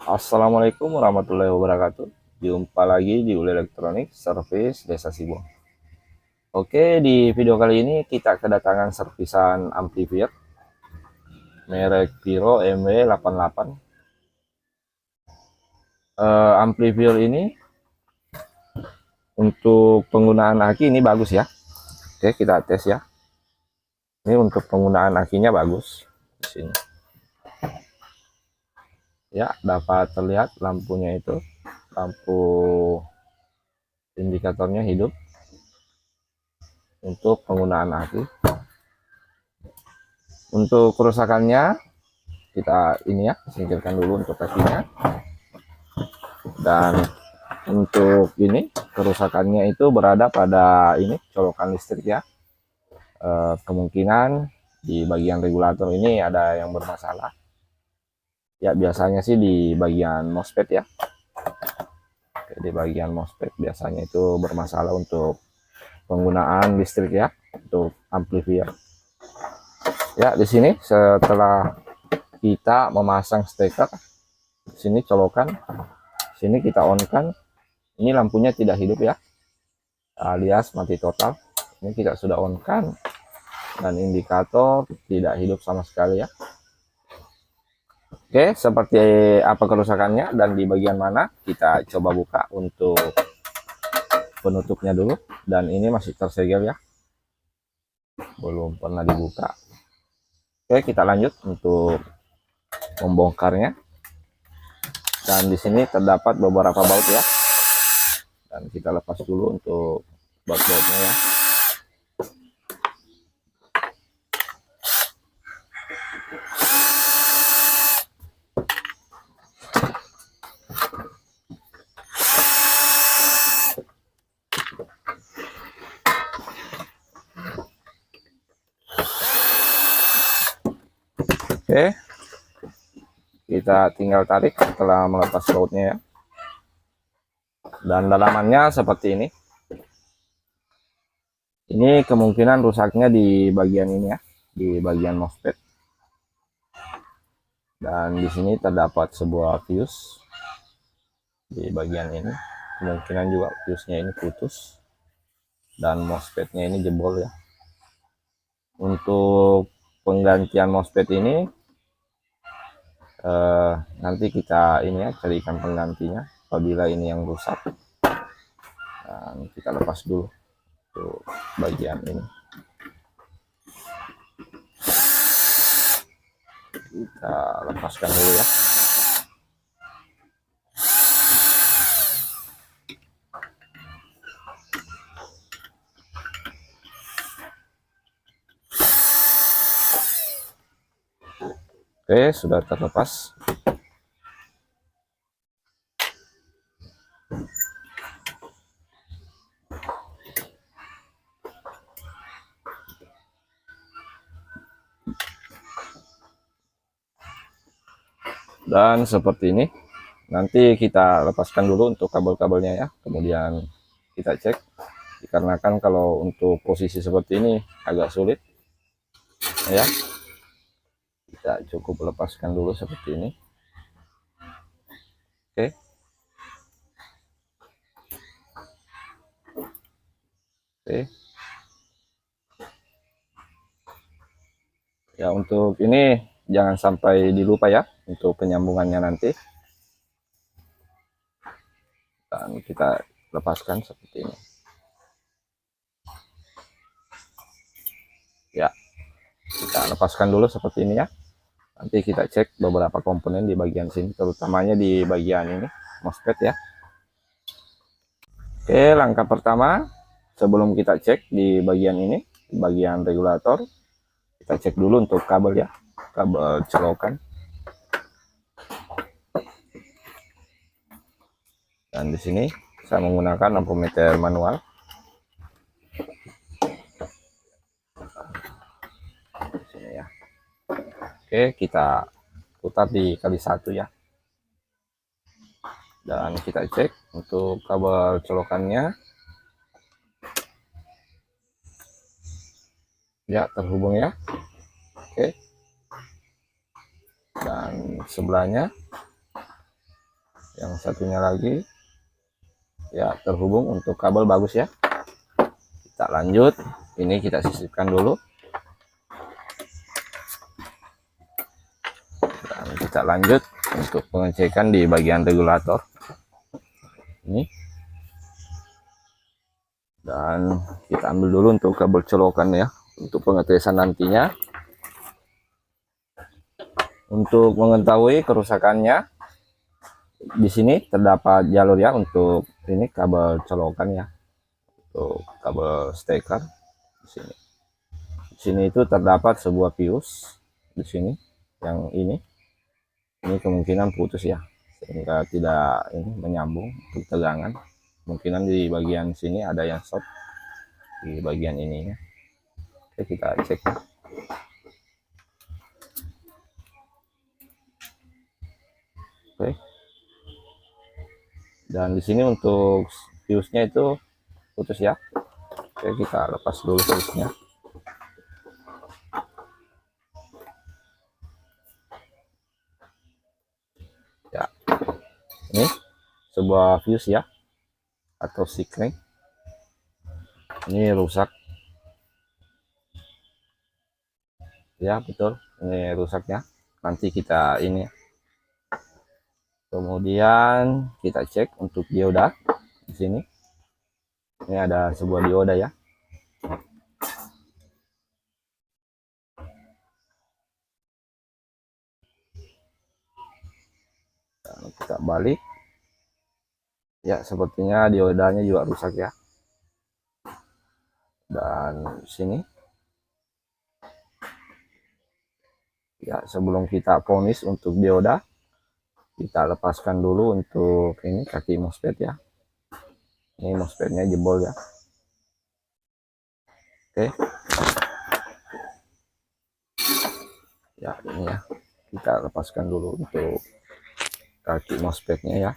Assalamualaikum warahmatullahi wabarakatuh. Jumpa lagi di Uli Elektronik Service Desa Sibong. Oke, di video kali ini kita kedatangan servisan amplifier merek Viro MW88. Amplifier ini untuk penggunaan aki ini bagus ya. Oke, kita tes ya. Ini untuk penggunaan akinya bagus di sini. Ya, dapat terlihat lampunya itu, lampu indikatornya hidup untuk penggunaan aki. Untuk kerusakannya kita ini ya, singkirkan dulu untuk kakinya. Dan untuk ini kerusakannya itu berada pada ini colokan listrik ya. Kemungkinan di bagian regulator ini ada yang bermasalah. Ya biasanya sih di bagian MOSFET ya. Oke, di bagian MOSFET biasanya itu bermasalah untuk penggunaan listrik ya, untuk amplifier. Ya di sini setelah kita memasang steker, sini colokan, sini kita on kan, ini lampunya tidak hidup ya, alias mati total. Ini kita sudah on kan, dan indikator tidak hidup sama sekali ya. Oke, seperti apa kerusakannya dan di bagian mana, kita coba buka untuk penutupnya dulu. Dan ini masih tersegel ya, belum pernah dibuka. Oke, kita lanjut untuk membongkarnya. Dan di sini terdapat beberapa baut ya, dan kita lepas dulu untuk baut-bautnya ya. Oke, kita tinggal tarik setelah melepas bautnya ya. Dan dalamannya seperti ini. Ini kemungkinan rusaknya di bagian ini ya, di bagian MOSFET. Dan di sini terdapat sebuah fuse di bagian ini. Kemungkinan juga fuse-nya ini putus dan MOSFET-nya ini jebol ya. Untuk penggantian MOSFET ini nanti kita ini ya, carikan penggantinya apabila ini yang rusak. Dan kita lepas dulu untuk bagian ini. Kita lepaskan dulu ya. Oke, sudah terlepas. Dan seperti ini. Nanti kita lepaskan dulu untuk kabel-kabelnya ya. Kemudian kita cek. Dikarenakan kalau untuk posisi seperti ini agak sulit ya. Kita cukup lepaskan dulu seperti ini. Oke. Oke. Ya untuk ini jangan sampai dilupa ya untuk penyambungannya nanti. Dan kita lepaskan seperti ini. Ya, kita lepaskan dulu seperti ini ya. Nanti kita cek beberapa komponen di bagian sini, terutamanya di bagian ini MOSFET ya. Oke, langkah pertama sebelum kita cek di bagian ini, di bagian regulator, kita cek dulu untuk kabel ya, kabel colokan. Dan di sini saya menggunakan ampermeter manual. Di sini ya. Oke, kita putar di kali 1 ya. Dan kita cek untuk kabel colokannya. Ya, terhubung ya. Oke. Dan sebelahnya Yang satunya lagi ya terhubung untuk kabel bagus ya. Kita lanjut, ini kita sisipkan dulu dan kita lanjut untuk pengecekan di bagian regulator ini. Dan kita ambil dulu untuk kabel colokan ya, untuk pengetesan nantinya. Untuk mengetahui kerusakannya, di sini terdapat jalur ya untuk ini kabel colokan ya, untuk kabel steker di sini. Di sini itu terdapat sebuah fuse di sini, yang ini kemungkinan putus ya, sehingga tidak ini menyambung untuk tegangan. Kemungkinan di bagian sini ada yang short di bagian ininya. Oke, kita cek ya. Oke. Dan di sini untuk fuse-nya itu putus ya. Oke, kita lepas dulu fuse-nya. Ya. Ini sebuah fuse ya, atau sikring. Ini rusak. Ya, betul. Ini rusaknya. Nanti kita ini. Kemudian kita cek untuk dioda di sini. Ini ada sebuah dioda ya. Dan kita balik. Ya, sepertinya diodanya juga rusak ya. Dan sini. Ya, sebelum kita ponis untuk dioda, kita lepaskan dulu untuk ini kaki MOSFET ya. Ini MOSFET-nya jebol ya. Oke. Ya, ini ya. Kita lepaskan dulu untuk kaki MOSFET-nya ya.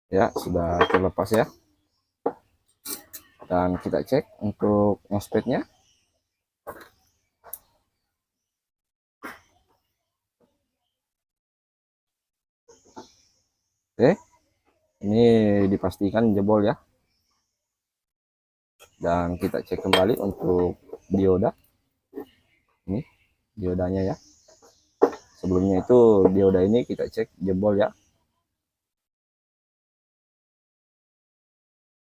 Ya, sudah terlepas ya. Dan kita cek untuk MOSFET-nya. Oke. Ini dipastikan jebol ya. Dan kita cek kembali untuk dioda. Ini diodanya ya. Sebelumnya itu dioda ini kita cek jebol ya.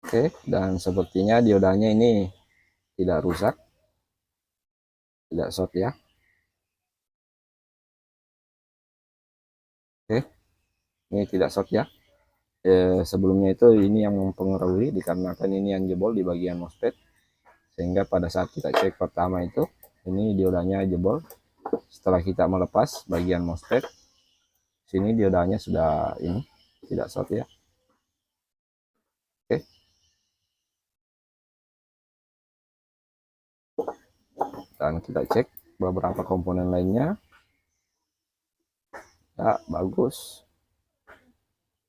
Oke, dan sepertinya diodanya ini tidak rusak, tidak short ya. Oke, ini tidak short ya. Sebelumnya itu ini yang mempengaruhi dikarenakan ini yang jebol di bagian MOSFET, sehingga pada saat kita cek pertama itu ini diodanya jebol. Setelah kita melepas bagian MOSFET, sini diodanya sudah ini tidak short ya. Oke. Dan kita cek beberapa komponen lainnya. Ya, bagus.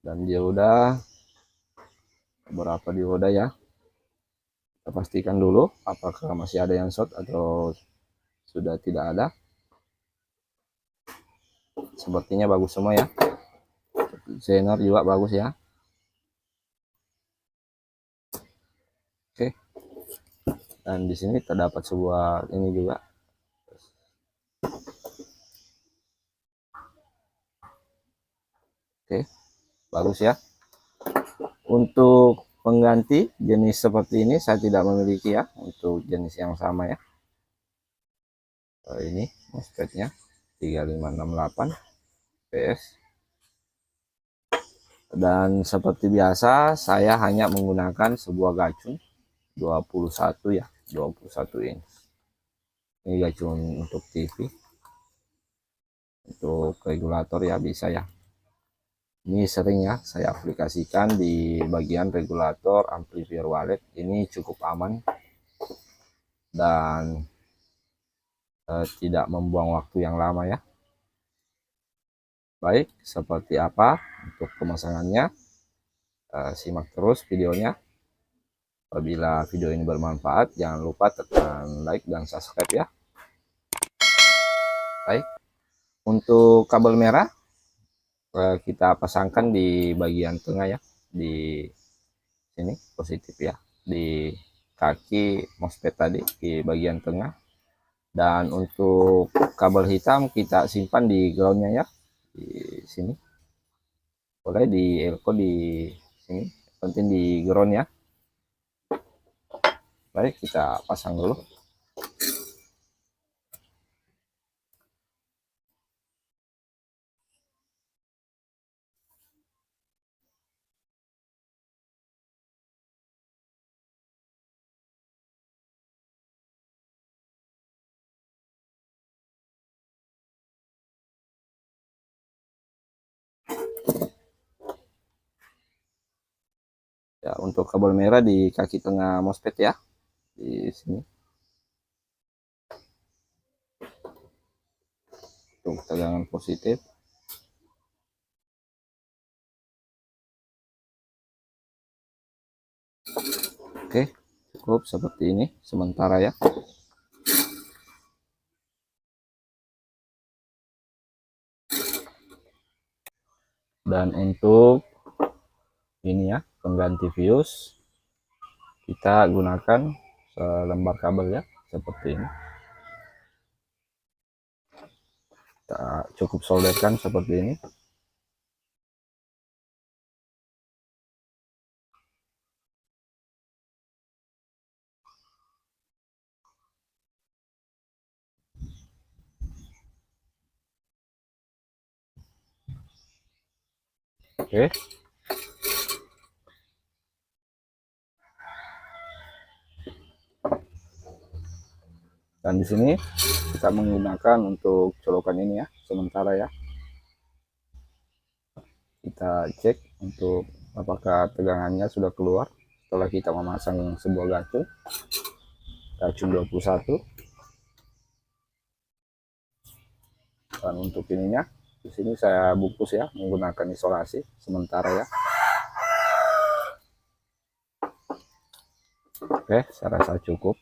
Dan dioda, beberapa dioda ya. Kita pastikan dulu apakah masih ada yang short atau sudah tidak ada. Sepertinya bagus semua ya. Zener juga bagus ya. Oke. Dan di sini terdapat sebuah ini juga. Oke, bagus ya. Untuk pengganti jenis seperti ini saya tidak memiliki ya, untuk jenis yang sama ya. Ini MOSFET-nya. 3568 PS. Dan seperti biasa saya hanya menggunakan sebuah gacung 21 ya, 21 inch. Ini gacung untuk TV, untuk regulator ya bisa ya. Ini sering ya saya aplikasikan di bagian regulator amplifier wallet. Ini cukup aman dan tidak membuang waktu yang lama ya. Baik, seperti apa untuk pemasangannya, simak terus videonya. Apabila video ini bermanfaat, jangan lupa tekan like dan subscribe ya. Baik, untuk kabel merah kita pasangkan di bagian tengah ya, di sini positif ya, di kaki MOSFET tadi di bagian tengah. Dan untuk kabel hitam kita simpan di groundnya ya, di sini. Boleh di elko di sini, penting di ground ya. Baik, kita pasang dulu. Ya, untuk kabel merah di kaki tengah MOSFET ya, di sini. Untuk tegangan positif. Oke, cukup seperti ini sementara ya. Dan untuk ini ya, pengganti fuse kita gunakan selembar kabel ya, seperti ini. Kita cukup solderkan seperti ini. Oke. Dan di sini kita menggunakan untuk colokan ini ya, sementara ya. Kita cek untuk apakah tegangannya sudah keluar setelah kita memasang sebuah gacung 21. Dan untuk ininya di sini saya bungkus ya menggunakan isolasi sementara ya. Oke, saya rasa cukup.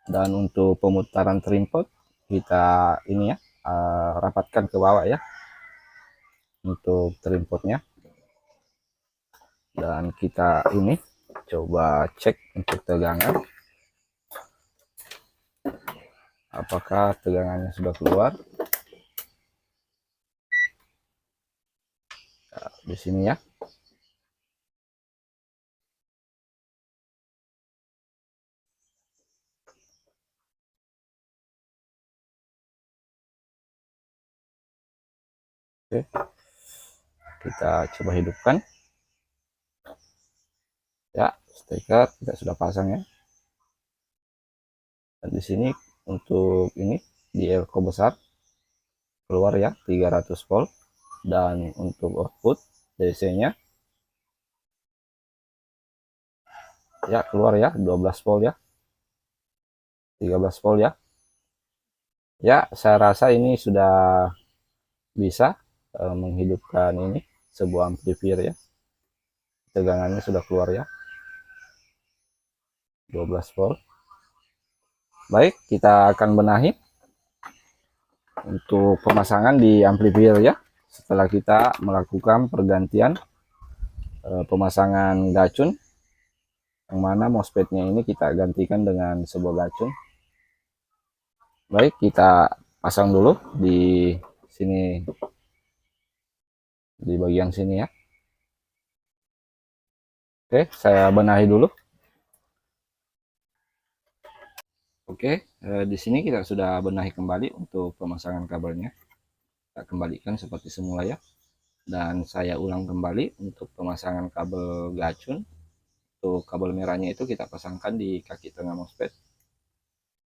Dan untuk pemutaran trimpot kita ini ya, rapatkan ke bawah ya untuk trimpotnya. Dan kita ini coba cek untuk tegangan, apakah tegangannya sudah keluar. Nah, di sini ya. Oke, kita coba hidupkan ya. Steker kita sudah pasang ya. Dan di sini untuk ini di elko besar keluar ya 300 volt. Dan untuk output DC nya ya keluar ya 12 volt ya, 13 volt ya. Ya, saya rasa ini sudah bisa menghidupkan ini sebuah amplifier ya. Tegangannya sudah keluar ya 12 volt. Baik, kita akan benahi untuk pemasangan di amplifier ya, setelah kita melakukan pergantian pemasangan gacun, yang mana MOSFET-nya ini kita gantikan dengan sebuah gacun. Baik, kita pasang dulu di sini, di bagian sini ya. Oke, saya benahi dulu. Oke, di sini kita sudah benahi kembali untuk pemasangan kabelnya. Kita kembalikan seperti semula ya. Dan saya ulang kembali untuk pemasangan kabel gacun. Untuk kabel merahnya itu kita pasangkan di kaki tengah MOSFET.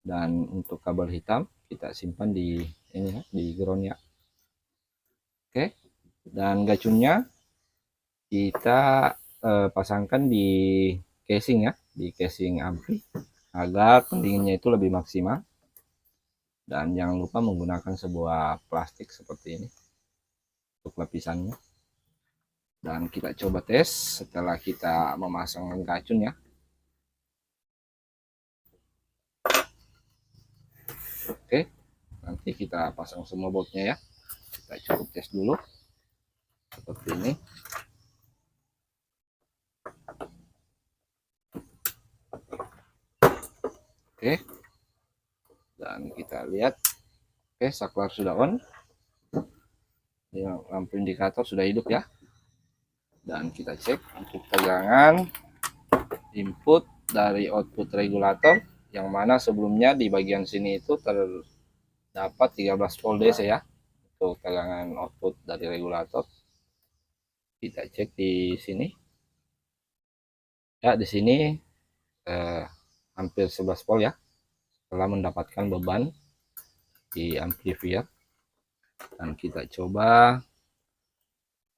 Dan untuk kabel hitam kita simpan di ini ya, di ground ya. Oke. Dan gacunnya kita pasangkan di casing ya, di casing ampli agar pendinginnya itu lebih maksimal. Dan jangan lupa menggunakan sebuah plastik seperti ini untuk lapisannya. Dan kita coba tes setelah kita memasang gacun ya. Oke, nanti kita pasang semua boltnya ya. Kita cukup tes dulu seperti ini. Oke, dan kita lihat. Oke, saklar sudah on. Lampu indikator sudah hidup ya. Dan kita cek untuk tegangan input dari output regulator, yang mana sebelumnya di bagian sini itu terdapat 13 volt DC ya untuk tegangan output dari regulator. Kita cek di sini ya, di sini hampir 11 volt ya, setelah mendapatkan beban di amplifier. Dan kita coba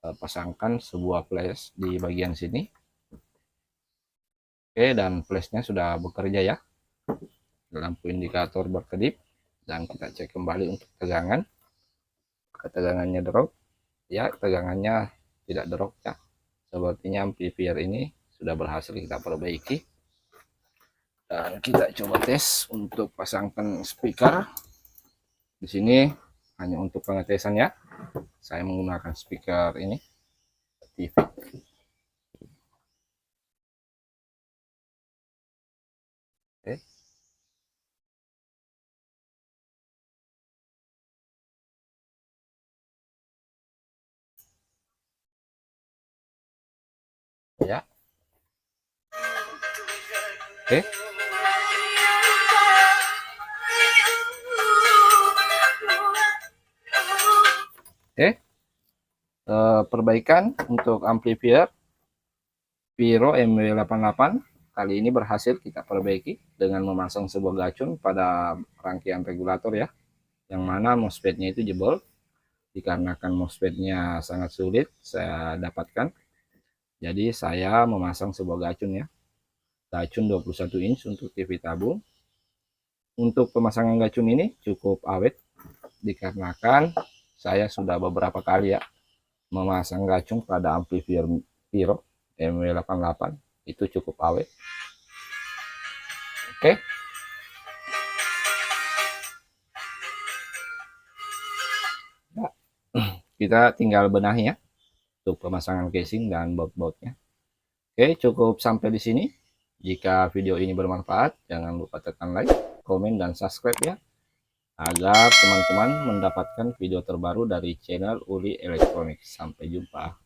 pasangkan sebuah flash di bagian sini. Oke, dan flashnya sudah bekerja ya, lampu indikator berkedip. Dan kita cek kembali untuk tegangan. Tegangannya drop ya, tegangannya tidak drop ya, sepertinya amplifier ini sudah berhasil kita perbaiki. Dan kita coba tes untuk pasangkan speaker. Di sini hanya untuk pengetesan ya, saya menggunakan speaker ini TV. Oke. Ya. Oke. Oke. Perbaikan untuk amplifier Viro MW88 kali ini berhasil kita perbaiki dengan memasang sebuah gacun pada rangkaian regulator ya, yang mana MOSFET-nya itu jebol. Dikarenakan MOSFET-nya sangat sulit saya dapatkan, jadi saya memasang sebuah gacun ya, gacun 21 inch untuk TV tabung. Untuk pemasangan gacun ini cukup awet dikarenakan saya sudah beberapa kali ya memasang gacung pada amplifier Viro MW88, itu cukup awet. Oke. Ya. Kita tinggal benahi ya untuk pemasangan casing dan baut-bautnya. Oke, cukup sampai di sini. Jika video ini bermanfaat, jangan lupa tekan like, komen, dan subscribe ya, agar teman-teman mendapatkan video terbaru dari channel Uli Elektronik. Sampai jumpa.